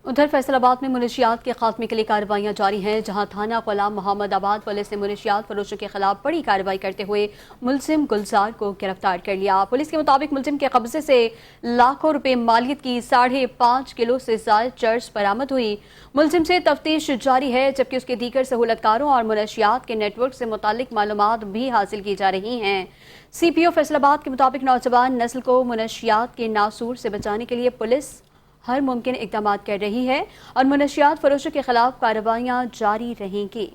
उधर फैसलाबाद में मुनशियात के खात्मे के लिए कार्रवाइयाँ जारी हैं, जहां थाना गुलाम मोहम्मद आबाद पुलिस ने मुनशियात फरोशों के खिलाफ बड़ी कार्रवाई करते हुए मुलजिम गुलजार को गिरफ्तार कर लिया। पुलिस के मुताबिक मुलजिम के कब्जे से लाखों रुपए मालियत की 5.5 किलो से ज़ायद चर्स बरामद हुई। मुलजिम से तफ्तीश जारी है, जबकि उसके दीगर सहूलतकारों और मुनशियात के नेटवर्क से मुतालिक मालूमात भी हासिल की जा रही हैं। CPO फैसलाबाद के मुताबिक नौजवान नस्ल को मुनशियात के नासूर से बचाने के लिए पुलिस हर मुमकिन इक़दाम कर रही है और मुनशियात फरोशों के खिलाफ कार्रवाइयाँ जारी रहेंगी।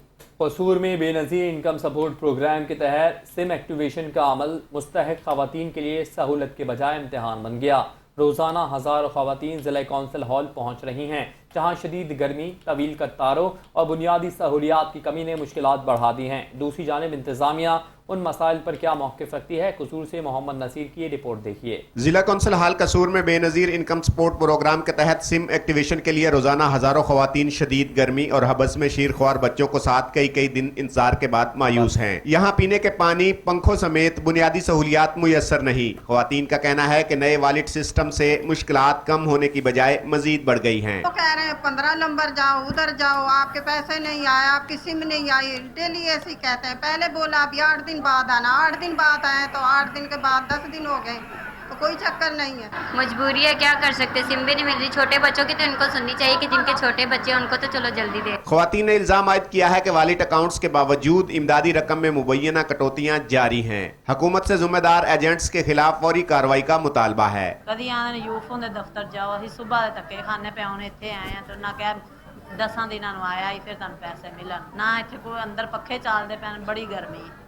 कसूर में बेनज़ीर इनकम सपोर्ट प्रोग्राम के तहत सिम एक्टिवेशन का अमल मुस्तहक ख़वातीन के लिए सहूलत के बजाय इम्तहान बन गया। रोज़ाना हज़ारों ख़वातीन ज़िला कौंसिल हॉल पहुँच रही हैं, जहाँ शदीद गर्मी, तवील कतारों और बुनियादी सहूलियात की कमी ने मुश्किलात बढ़ा दी हैं। दूसरी जानिब इंतज़ामिया उन मसाइल पर क्या मौक़िफ़ रखती है। कसूर से मोहम्मद नसीर की ये रिपोर्ट देखिए। जिला कौंसिल हाल कसूर में बेनज़ीर इनकम सपोर्ट प्रोग्राम के तहत सिम एक्टिवेशन के लिए रोजाना हजारों खवातीन शदीद गर्मी और हबस में शीरख्वार बच्चों को साथ कई दिन इंतजार के बाद मायूस हैं। यहाँ पीने के पानी, पंखों समेत बुनियादी सहूलियात मुयस्सर नहीं। खवातीन का कहना है कि नए वॉलेट सिस्टम से मुश्किलात कम होने की बजाय मजीद बढ़ गई हैं। तो कह रहे हैं 15 नंबर जाओ, उधर जाओ, आपके पैसे नहीं आए, आपकी सिम नहीं आई, डेली ऐसे ही कहते हैं। पहले बोला अभी 8 दिन बाद आना, 8 दिन बाद आए तो 8 दिन के बाद 10 दिन हो गए, तो कोई चक्कर नहीं है। मजबूरी है, क्या कर सकते, सिम भी नहीं मिल रही। छोटे बच्चों की तो इनको सुननी चाहिए कि जिनके छोटे बच्चे हैं उनको तो चलो जल्दी दे। खवातीन ने इल्जाम आयद किया है कि वॉलेट अकाउंट्स के बावजूद इमदादी रकम में मुबैना कटौतियाँ जारी हैं। हुकूमत से जिम्मेदार एजेंट्स के खिलाफ फौरी कार्रवाई का मुतालबा है। कभी आने यूफ होंगे दफ्तर जाओ, अभी सुबह धक्के खाने पे आने इत्थे आए हैं तो ना क्या 10 दिन आया ही फिर तुहानू पैसे मिलन ना, इत्थे कोई अंदर पखे चलते पैन, बड़ी गर्मी है।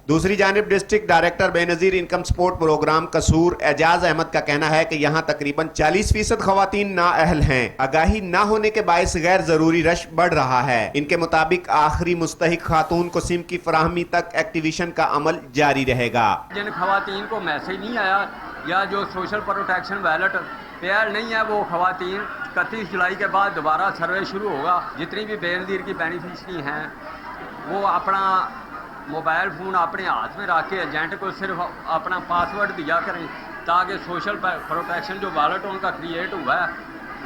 दूसरी जानिब district director Benazir income support programme Kasur Ejaz Ahmad का कहना है कि यहाँ तकरीबन 40% खवातीन नाअहल हैं। आगाही न होने के बायस गैर जरूरी रश बढ़ रहा है। इनके मुताबिक आखिरी मुस्तहिक खातून को सिम की फराहमी तक एक्टिवेशन का अमल जारी रहेगा। जिन खवातीन को मैसेज नहीं आया या जो सोशल प्रोटेक्शन वैलेट पेयर नहीं है, वो खवातीन 31 जुलाई के बाद दोबारा सर्वे शुरू होगा। जितनी भी बेनज़ीर की बेनिफिशरी हैं वो अपना मोबाइल फ़ोन अपने हाथ में रख के एजेंट को सिर्फ अपना पासवर्ड दिया करें ताकि सोशल प्रोटेक्शन जो वॉलेट उनका क्रिएट हुआ है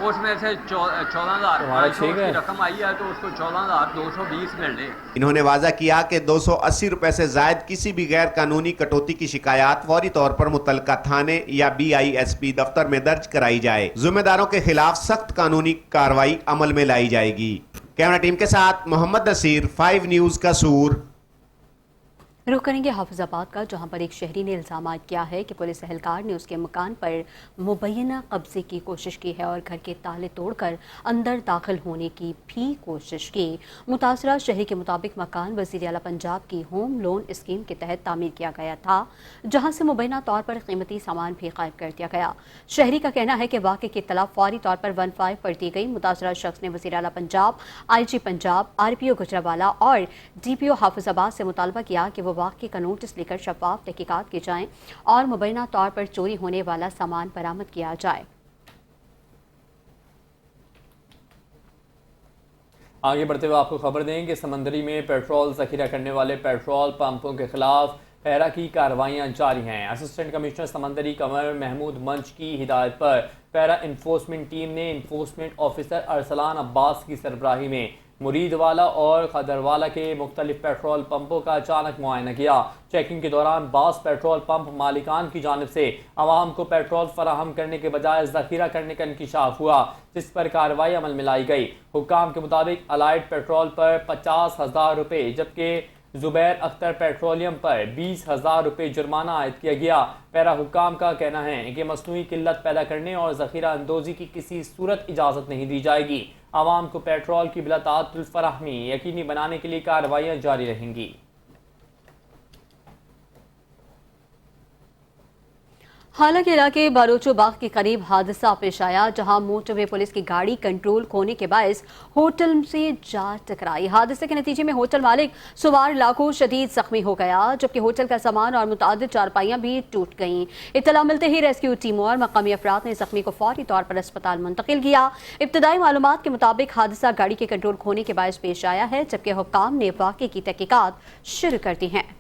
उसमें से 14,500 की रकम आई है तो उसको 14,220 मिल रहे। इन्होंने वाजा किया कि 280 रुपए से जायद किसी भी गैर कानूनी कटौती की शिकायत फौरी तौर पर मुतल्लका थाने या BISP दफ्तर में दर्ज कराई जाए। जिम्मेदारों के खिलाफ सख्त कानूनी कार्रवाई अमल में लाई जाएगी। कैमरा टीम के साथ मोहम्मद नसीर, 5 न्यूज़ कसूर। रुख करेंगे हाफिजाबाद का, जहां पर एक शहरी ने इल्जाम किया है कि पुलिस एहलकार ने उसके मकान पर मुबैना कब्जे की कोशिश की है और घर के ताले तोड़कर अंदर दाखिल होने की भी कोशिश की। मुतासरा शहरी के मुताबिक मकान वज़ीर आला पंजाब की होम लोन स्कीम के तहत तामीर किया गया था, जहां से मुबैना तौर पर कीमती सामान भी गायब कर दिया गया। शहरी का कहना है कि वाक़े की इत्तला फौरी तौर पर 15 पर दी गई। मुतासरा शख्स ने वज़ीर आला पंजाब, IG पंजाब, RPO गुजरावाला और DPO हाफिजाबाद से मुतालबा किया कि वो वाक़े का नोटिस लेकर शफाफ तहकीकात की जाएं और मुबैना तौर पर चोरी होने वाला सामान बरामद किया जाए। आगे बढ़ते हुए आपको खबर दें कि समंदरी में पेट्रोल जखीरा करने वाले पेट्रोल पंपों के खिलाफ पैरा की कार्रवाइयाँ जारी हैं। असिस्टेंट कमिश्नर समंदरी कमर महमूद मंच की हिदायत पर पैरा इन्फोर्समेंट टीम ने इन्फोर्समेंट ऑफिसर अरसलान अब्बास की सरबराही में मुरीदवाला और खदरवाला के मुख्तलिफ पेट्रोल पंपों का अचानक मुआयना किया। चेकिंग के दौरान बास पेट्रोल पंप मालिकान की जानिब से आवाम को पेट्रोल फराहम करने के बजाय जखीरा करने का इंकिशाफ हुआ, जिस पर कार्रवाई अमल में लाई गई। हुक्काम के मुताबिक अलाइड पेट्रोल पर 50,000 रुपये जबकि जुबैर अख्तर पेट्रोलियम पर 20,000 रुपये जुर्माना आयद किया गया। पैरा हुक्काम का कहना है कि मसनूई किल्लत पैदा करने और जखीरा अंदोजी की किसी सूरत इजाज़त नहीं दी जाएगी। आवाम को पेट्रोल की बिलातातुल फराहमी यकीनी बनाने के लिए कार्रवाइयाँ जारी रहेंगी। हालांकि इलाके बारोचो बाग के करीब हादसा पेश आया, जहां मोटरवे पुलिस की गाड़ी कंट्रोल खोने के बायस होटल से जा टकराई। हादसे के नतीजे में होटल मालिक सवार लाखों शदीद जख्मी हो गया, जबकि होटल का सामान और मुतादिद चारपाइयां भी टूट गईं। इत्तला मिलते ही रेस्क्यू टीमों और मकामी अफराद ने जख्मी को फौरी तौर पर अस्पताल मुंतकिल किया। इब्तदाई मालूमात के मुताबिक हादसा गाड़ी के कंट्रोल खोने के बायस पेश आया है, जबकि हुक्काम ने वाक़े की तहकीकात शुरू कर दी हैं।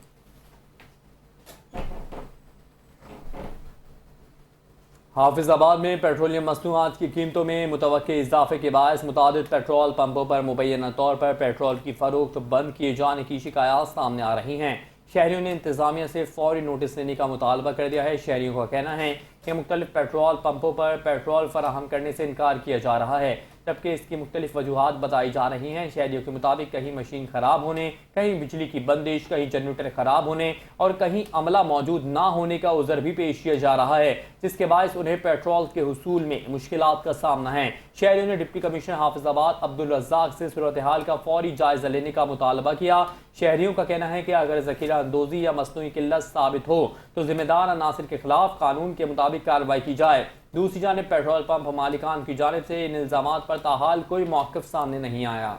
हाफिजाबाद में पेट्रोलियम मसनूआत की कीमतों में मुतवक्के इजाफे के बायस मुतादिद पेट्रोल पंपों पर मुबैना तौर पर पेट्रोल की फरोख्त बंद किए जाने की शिकायत सामने आ रही हैं। शहरियों ने इंतजामिया से फौरी नोटिस लेने का मुतालबा कर दिया है। शहरियों का कहना है कि मुख्तलिफ पेट्रोल पंपों पर पेट्रोल फराहम करने से इनकार किया जा रहा है, जबकि इसकी मुख्तलिफ वजूहात बताई जा रही हैं। शहरियों के मुताबिक कहीं मशीन ख़राब होने, कहीं बिजली की बंदिश, कहीं जनरेटर ख़राब होने और कहीं अमला मौजूद ना होने का उज़र भी पेश किया जा रहा है, जिसके बायस उन्हें पेट्रोल के हुसूल में मुश्किलात का सामना है। शहरियों ने डिप्टी कमिश्नर हाफिजाबाद अब्दुल रज़्ज़ाक से सूरत हाल का फौरी जायज़ा लेने का मुतालबा किया। शहरियों का कहना है कि अगर ज़खीरा अंदोज़ी या मसनूई किल्लत साबित हो तो जिम्मेदार अनासिर के खिलाफ कानून के मुताबिक कार्रवाई की जाए। दूसरी जानिब पेट्रोल पंप मालिकान की जानिब से इन इल्ज़ामात पर ताहाल कोई मौक़िफ़ सामने नहीं आया।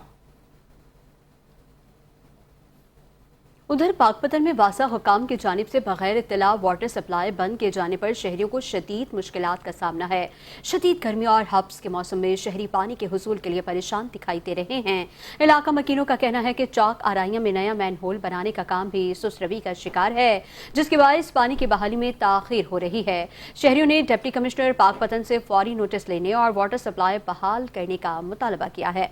उधर पाकपतन में वासा हुकाम की जानिब से बगैर इत्तला वाटर सप्लाई बंद किए जाने पर शहरियों को शदीद मुश्किलात का सामना है। शदीद गर्मी और हब्स के मौसम में शहरी पानी के हुसूल के लिए परेशान दिखाई दे रहे हैं। इलाका मकीनों का कहना है कि चौक आराइयां में नया मैन होल बनाने का काम भी सुस्त-रवी का शिकार है, जिसके बायस पानी की बहाली में ताखीर हो रही है। शहरियों ने डिप्टी कमिश्नर पाकपतन से फौरी नोटिस लेने और वाटर सप्लाई बहाल करने का मुतालबा किया है।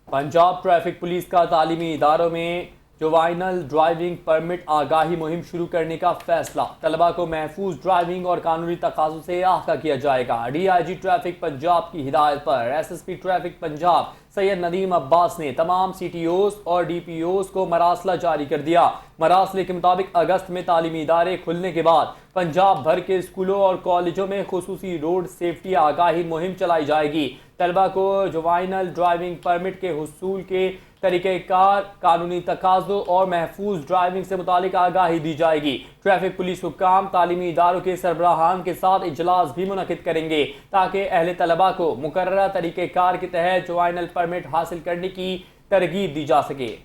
पंजाब ट्रैफिक पुलिस का तालीमी इदारों में जुवाइनल ड्राइविंग परमिट आगाही मुहिम शुरू करने का फैसला। तलबा को महफूज ड्राइविंग और कानूनी तकाज़ों से आगाह किया जाएगा। DIG ट्रैफिक पंजाब की हिदायत पर SSP ट्रैफिक पंजाब सैयद नदीम अब्बास ने तमाम CTOs और DPOs को मरासला जारी कर दिया। मरासले के मुताबिक अगस्त में तालीमी इदारे खुलने के बाद पंजाब भर के स्कूलों और कॉलेजों में खुसूसी रोड सेफ्टी आगाही मुहिम चलाई जाएगी। तलबा को जुवाइनल ड्राइविंग परमिट के हुसूल के तरीक़ेकार, कानूनी तकाज़ों और महफूज ड्राइविंग से मुतालिक आगाही दी जाएगी। ट्रैफिक पुलिस हुक्काम तालीमी इदारों के सरबराहान के साथ इजलास भी मुनक़िद करेंगे ताकि अहले तलबा को मुकर्ररा तरीक़ेकार के तहत जुवाइनल परमिट हासिल करने की तरगीब दी जा सके।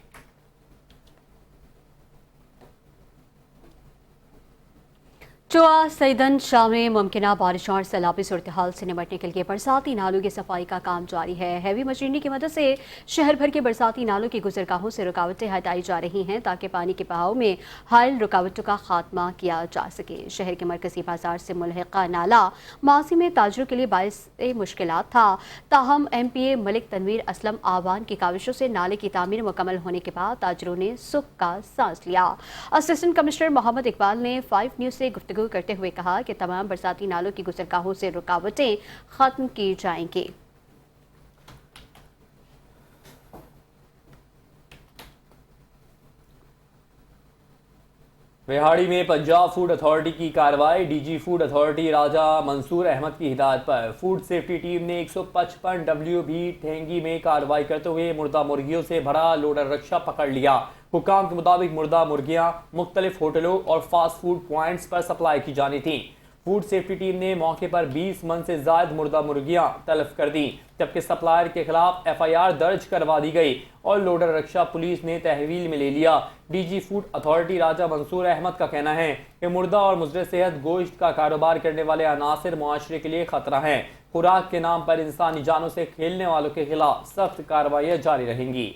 चोआ सईदन शाह में मुमकिन बारिशों और सैलाबी सूरत हाल से निपटने के लिए बरसाती नालों की सफाई का काम जारी है। हैवी मशीनरी की मदद से शहर भर के बरसाती नालों की गुजरगाहों से रुकावटें हटाई जा रही हैं ताकि पानी के बहाव में हायल रुकावटों का खात्मा किया जा सके। शहर के मरकजी बाजार से मुल्हिका नाला माजी में ताजरों के लिए बाइस मुश्किलात था, ताहम MPA मलिक तनवीर असलम आवान की काविशों से नाले की तामीर मुकम्मल होने के बाद ताजरों ने सुख का सांस लिया। असिस्टेंट कमिश्नर मोहम्मद इकबाल ने 5 न्यूज़ से गुफ्तगू करते हुए कहा कि तमाम बरसाती नालों की गुजरगाहों से रुकावटें खत्म की जाएंगी। विहाड़ी में पंजाब फूड अथॉरिटी की कार्रवाई। DG फूड अथॉरिटी राजा मंसूर अहमद की हिदायत पर फूड सेफ्टी टीम ने 155 WB ठेंगी में कार्रवाई करते हुए मुर्दा मुर्गियों से भरा लोडर रक्षा पकड़ लिया। हुकाम के मुताबिक मुर्दा मुर्गियां मुख्तलिफ होटलों और फास्ट फूड पॉइंट्स पर सप्लाई की जानी थी। फूड सेफ्टी टीम ने मौके पर 20 मन से ज्यादा मुर्दा मुर्गियां तलब कर दी, जबकि सप्लायर के खिलाफ FIR दर्ज करवा दी गई और लोडर रक्षा पुलिस ने तहवील में ले लिया। DG फूड अथॉरिटी राजा मंसूर अहमद का कहना है कि मुर्दा और मुजरे सेहत गोश्त का कारोबार करने वाले अनासिर मुआशरे के लिए खतरा हैं। खुराक के नाम पर इंसानी जानों से खेलने वालों के खिलाफ सख्त कार्रवाइयां जारी रहेंगी।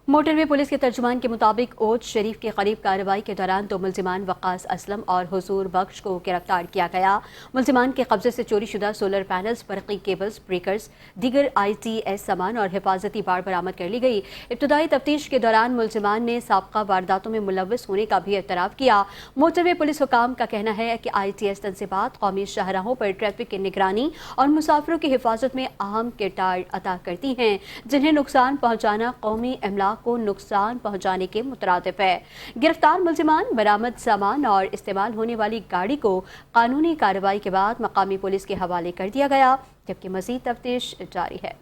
मोटरवे पुलिस के तर्जुमान के मुताबिक ओज शरीफ के करीब कार्रवाई के दौरान 2 मुल्जिमान वकास असलम और हुजूर बख्श को गिरफ्तार किया गया। मुल्जिमान के कब्जे से चोरी शुदा सोलर पैनल्स, बरक़ी केबल्स, ब्रेकर्स, दीगर ITS सामान और हिफाजती बाड़ बरामद कर ली गई। इब्तदाई तफ्तीश के दौरान मुल्जिमान ने साबका वारदातों में मुलव्वस होने का भी एतराफ़ किया। मोटरवे पुलिस हुकाम का कहना है कि ITS तंसीबात कौमी शाहराहों पर ट्रैफिक की निगरानी और मुसाफिरों की हिफाजत में अहम किरदार अदा करती हैं, जिन्हें नुकसान पहुँचाना कौमी अमलाक को नुकसान पहुंचाने के मुतरादिफ है। गिरफ्तार मुल्जिमान, बरामद सामान और इस्तेमाल होने वाली गाड़ी को कानूनी कार्रवाई के बाद मकामी पुलिस के हवाले कर दिया गया, जबकि मजीद तफ्तीश जारी है।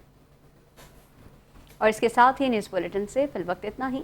और इसके साथ ही न्यूज़ बुलेटिन से फिलवक्त इतना ही।